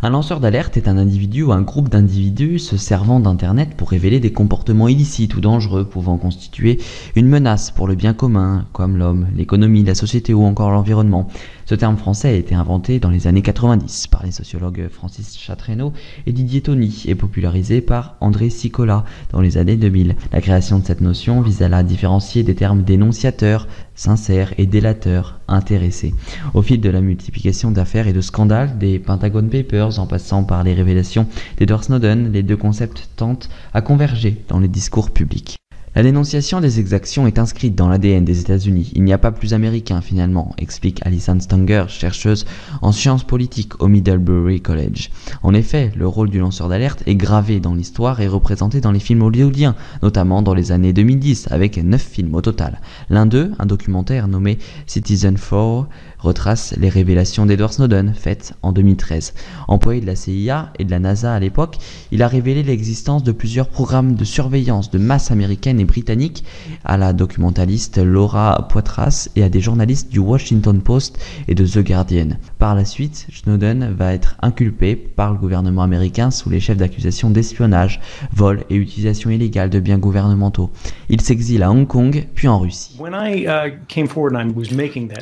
Un lanceur d'alerte est un individu ou un groupe d'individus se servant d'Internet pour révéler des comportements illicites ou dangereux pouvant constituer une menace pour le bien commun, comme l'homme, l'économie, la société ou encore l'environnement. Ce terme français a été inventé dans les années 90 par les sociologues Francis Chatraynaud et Didier Tony et popularisé par André Sicola dans les années 2000. La création de cette notion vise à la différencier des termes dénonciateur, sincère et délateur, intéressé. Au fil de la multiplication d'affaires et de scandales, des Pentagon Papers en passant par les révélations d'Edward Snowden, les deux concepts tentent à converger dans les discours publics. La dénonciation des exactions est inscrite dans l'ADN des États-Unis. Il n'y a pas plus américain finalement, explique Alison Stanger, chercheuse en sciences politiques au Middlebury College. En effet, le rôle du lanceur d'alerte est gravé dans l'histoire et représenté dans les films hollywoodiens, notamment dans les années 2010, avec 9 films au total. L'un d'eux, un documentaire nommé Citizen4, retrace les révélations d'Edward Snowden faites en 2013. Employé de la CIA et de la NASA à l'époque, il a révélé l'existence de plusieurs programmes de surveillance de masse américaine et britannique à la documentaliste Laura Poitras et à des journalistes du Washington Post et de The Guardian. Par la suite, Snowden va être inculpé par le gouvernement américain sous les chefs d'accusation d'espionnage, vol et utilisation illégale de biens gouvernementaux. Il s'exile à Hong Kong puis en Russie.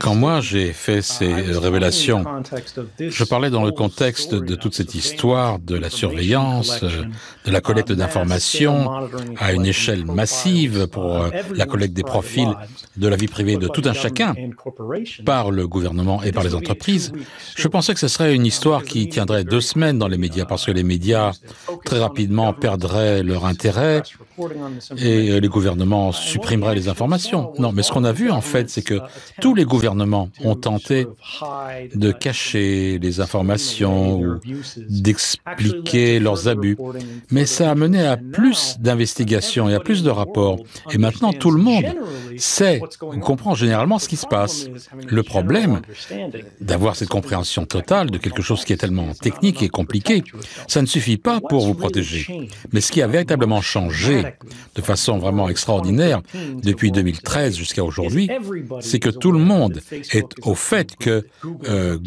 Quand moi j'ai fait ces révélations, je parlais dans le contexte de toute cette histoire de la surveillance, de la collecte d'informations à une échelle massive pour la collecte des profils de la vie privée de tout un chacun par le gouvernement et par les entreprises. Je pensais que ce serait une histoire qui tiendrait 2 semaines dans les médias parce que les médias très rapidement perdraient leur intérêt et les gouvernements supprimeraient les informations. Non, mais ce qu'on a vu en fait, c'est que tous les gouvernements ont tenté de cacher les informations ou d'expliquer leurs abus. Mais ça a mené à plus d'investigations et à plus de rapports. Et maintenant, tout le monde sait ou comprend généralement ce qui se passe. Le problème d'avoir cette compréhension totale de quelque chose qui est tellement technique et compliqué, ça ne suffit pas pour vous protéger. Mais ce qui a véritablement changé de façon vraiment extraordinaire depuis 2013 jusqu'à aujourd'hui, c'est que tout le monde est au fait que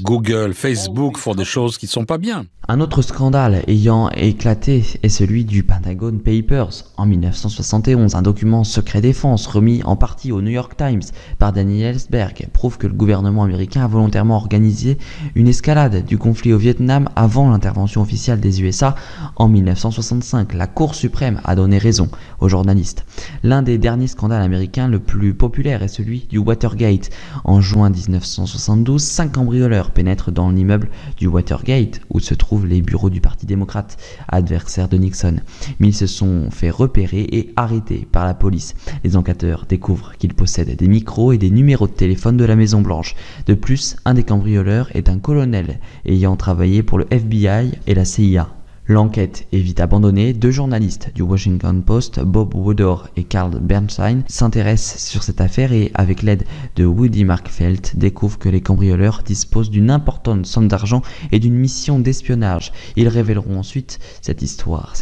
Google, Facebook font des choses qui ne sont pas bien. Un autre scandale ayant éclaté est celui du Pentagon Papers en 1971. Un document secret défense remis en partie au New York Times par Daniel Ellsberg prouve que le gouvernement américain a volontairement organisé une escalade du conflit au Vietnam avant l'intervention officielle des USA en 1965. La Cour suprême a donné raison aux journalistes. L'un des derniers scandales américains le plus populaire est celui du Watergate. En juin 1972, 5 cambrioleurs pénètrent dans l'immeuble du Watergate où se trouvent les bureaux du Parti démocrate, adversaire de Nixon. Mais ils se sont fait repérer et arrêter par la police. Les enquêteurs découvrent qu'ils possèdent des micros et des numéros de téléphone de la Maison Blanche. De plus, un des cambrioleurs est un colonel ayant travaillé pour le FBI et la CIA. L'enquête est vite abandonnée. 2 journalistes du Washington Post, Bob Woodward et Carl Bernstein, s'intéressent sur cette affaire et, avec l'aide de Woody Markfeld, découvrent que les cambrioleurs disposent d'une importante somme d'argent et d'une mission d'espionnage. Ils révéleront ensuite cette histoire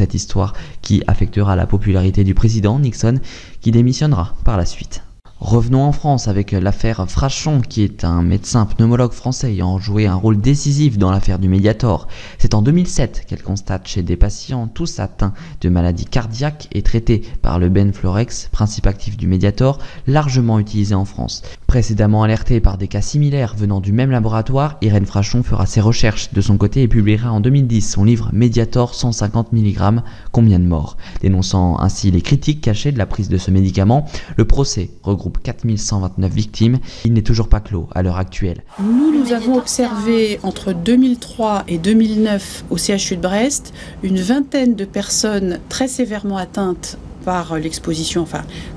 qui affectera la popularité du président Nixon, qui démissionnera par la suite. Revenons en France avec l'affaire Frachon, qui est un médecin pneumologue français ayant joué un rôle décisif dans l'affaire du Mediator. C'est en 2007 qu'elle constate chez des patients tous atteints de maladies cardiaques et traités par le Benfluorex, principe actif du Mediator, largement utilisé en France. Précédemment alertée par des cas similaires venant du même laboratoire, Irène Frachon fera ses recherches de son côté et publiera en 2010 son livre Mediator 150 mg, combien de morts? Dénonçant ainsi les critiques cachées de la prise de ce médicament, le procès regroupe 4129 victimes. Il n'est toujours pas clos à l'heure actuelle. Nous avons observé entre 2003 et 2009 au CHU de Brest une vingtaine de personnes très sévèrement atteintes par l'exposition,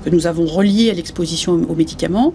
que nous avons relié à l'exposition aux médicaments.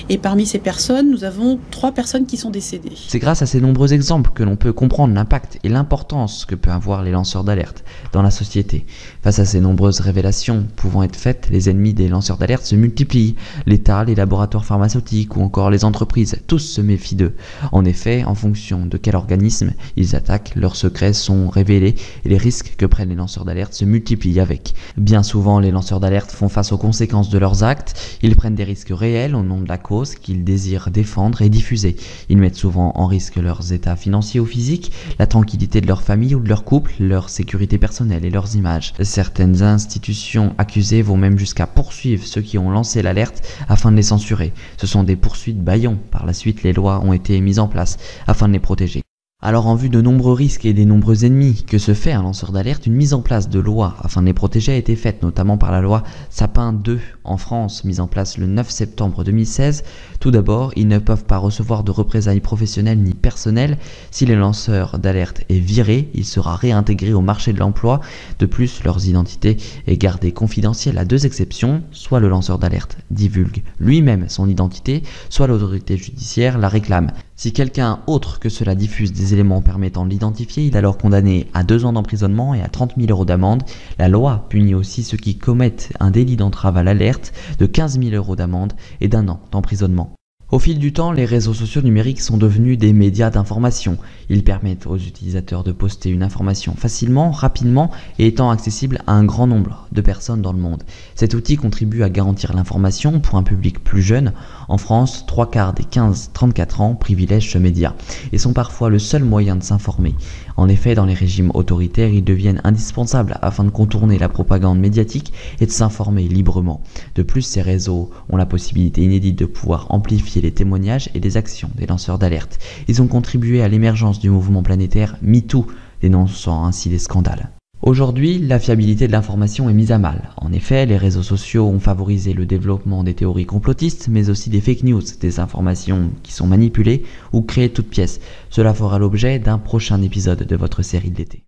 Et parmi ces personnes, nous avons 3 personnes qui sont décédées. C'est grâce à ces nombreux exemples que l'on peut comprendre l'impact et l'importance que peuvent avoir les lanceurs d'alerte dans la société. Face à ces nombreuses révélations pouvant être faites, les ennemis des lanceurs d'alerte se multiplient. L'État, les laboratoires pharmaceutiques ou encore les entreprises, tous se méfient d'eux. En effet, en fonction de quel organisme ils attaquent, leurs secrets sont révélés et les risques que prennent les lanceurs d'alerte se multiplient avec. Bien souvent, les lanceurs d'alerte font face aux conséquences de leurs actes. Ils prennent des risques réels au nom de la cause qu'ils désirent défendre et diffuser. Ils mettent souvent en risque leurs états financiers ou physiques, la tranquillité de leur famille ou de leur couple, leur sécurité personnelle et leurs images. Certaines institutions accusées vont même jusqu'à poursuivre ceux qui ont lancé l'alerte afin de les censurer. Ce sont des poursuites bâillons. Par la suite, les lois ont été mises en place afin de les protéger. Alors en vue de nombreux risques et des nombreux ennemis que se fait un lanceur d'alerte, une mise en place de lois afin de les protéger a été faite, notamment par la loi Sapin 2 en France, mise en place le 9 septembre 2016. Tout d'abord, ils ne peuvent pas recevoir de représailles professionnelles ni personnelles. Si le lanceur d'alerte est viré, il sera réintégré au marché de l'emploi. De plus, leur identité est gardée confidentielle à 2 exceptions. Soit le lanceur d'alerte divulgue lui-même son identité, soit l'autorité judiciaire la réclame. Si quelqu'un autre que cela diffuse des éléments permettant de l'identifier, il est alors condamné à 2 ans d'emprisonnement et à 30 000 € d'amende. La loi punit aussi ceux qui commettent un délit d'entrave à l'alerte de 15 000 € d'amende et d'1 an d'emprisonnement. Au fil du temps, les réseaux sociaux numériques sont devenus des médias d'information. Ils permettent aux utilisateurs de poster une information facilement, rapidement et étant accessible à un grand nombre de personnes dans le monde. Cet outil contribue à garantir l'information pour un public plus jeune. En France, 3/4 des 15-34 ans privilègent ce média et sont parfois le seul moyen de s'informer. En effet, dans les régimes autoritaires, ils deviennent indispensables afin de contourner la propagande médiatique et de s'informer librement. De plus, ces réseaux ont la possibilité inédite de pouvoir amplifier les témoignages et les actions des lanceurs d'alerte. Ils ont contribué à l'émergence du mouvement planétaire MeToo, dénonçant ainsi les scandales. Aujourd'hui, la fiabilité de l'information est mise à mal. En effet, les réseaux sociaux ont favorisé le développement des théories complotistes, mais aussi des fake news, des informations qui sont manipulées ou créées toutes pièces. Cela fera l'objet d'un prochain épisode de votre série de l'été.